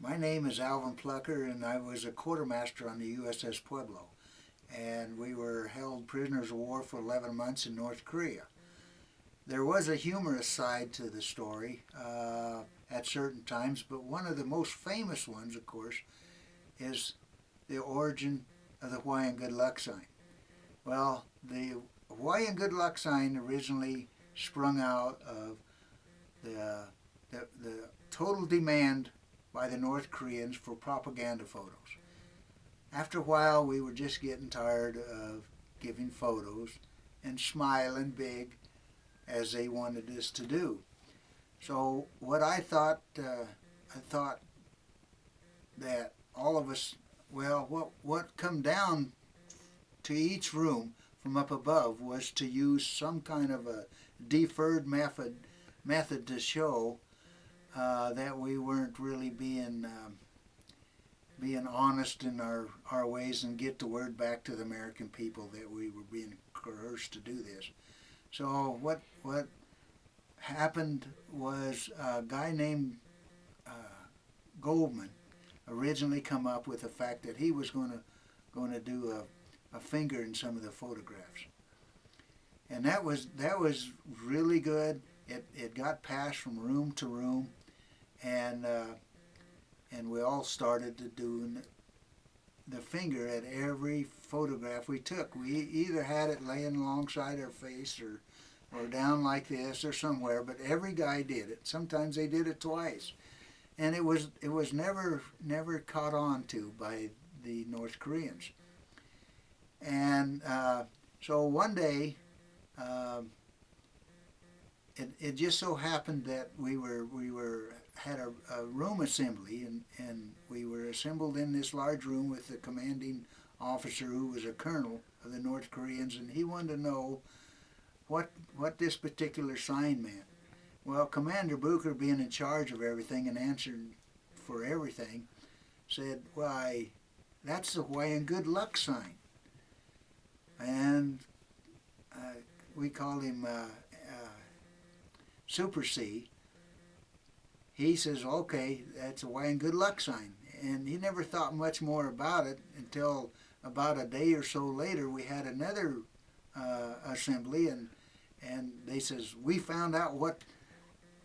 My name is Alvin Plucker, and I was a quartermaster on the USS Pueblo. And we were held prisoners of war for 11 months in North Korea. There was a humorous side to the story at certain times, but one of the most famous ones, of course, is the origin of the Hawaiian good luck sign. Well, the Hawaiian good luck sign originally sprung out of the total demand by the North Koreans for propaganda photos. After a while, we were just getting tired of giving photos and smiling big as they wanted us to do. So what I thought that all of us, well, what come down to each room from up above was to use some kind of a deferred method to show that we weren't really being honest in our ways and get the word back to the American people that we were being coerced to do this. So what happened was a guy named Goldman originally come up with the fact that he was going to do a finger in some of the photographs, and that was really good. It got passed from room to room, and we all started to do the finger at every photograph we took. We either had it laying alongside our face or down like this or somewhere, but every guy did it. Sometimes they did it twice, and it was never caught on to by the North Koreans. And so one day, it just so happened that we had a room assembly, and we were assembled in this large room with the commanding officer, who was a colonel of the North Koreans, and he wanted to know what this particular sign meant. Well, Commander Bucher, being in charge of everything and answering for everything, said, "Why, that's the Hawaiian good luck sign." And we called him Super C. He says, "Okay, that's a Hawaiian good luck sign." And he never thought much more about it until about a day or so later we had another assembly, and they says, "We found out what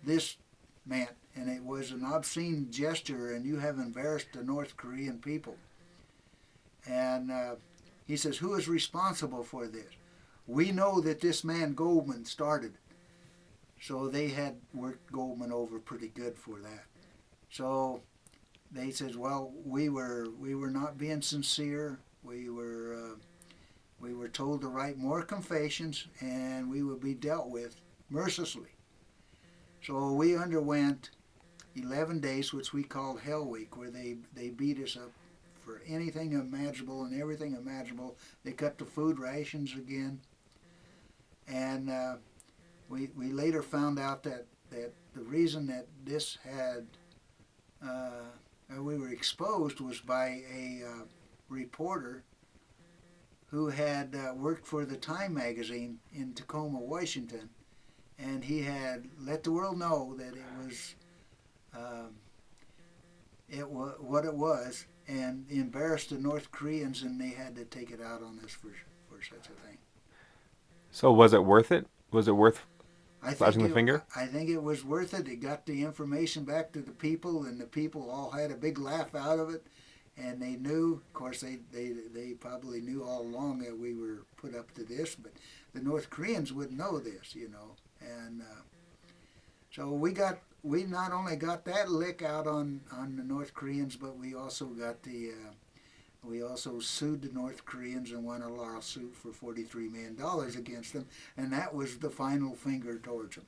this meant, and it was an obscene gesture, and you have embarrassed the North Korean people." And he says, "Who is responsible for this?" "We know that this man Goldman started." So they had worked Goldman over pretty good for that. So they says, "Well, we were not being sincere. We were told to write more confessions, and we would be dealt with mercilessly." So we underwent 11 days, which we called Hell Week, where they beat us up for anything imaginable and everything imaginable. They cut the food rations again, and we later found out that the reason that this had we were exposed was by a reporter who had worked for the Time magazine in Tacoma, Washington, and he had let the world know that what it was, and embarrassed the North Koreans, and they had to take it out on us for such a thing. So was it worth it? Was it worth flashing the finger? I think it was worth it. It got the information back to the people, and the people all had a big laugh out of it. And they knew, of course, they probably knew all along that we were put up to this, but the North Koreans wouldn't know this, And so we not only got that lick out on the North Koreans, but we also we also sued the North Koreans and won a lawsuit for $43 million against them, and that was the final finger towards them.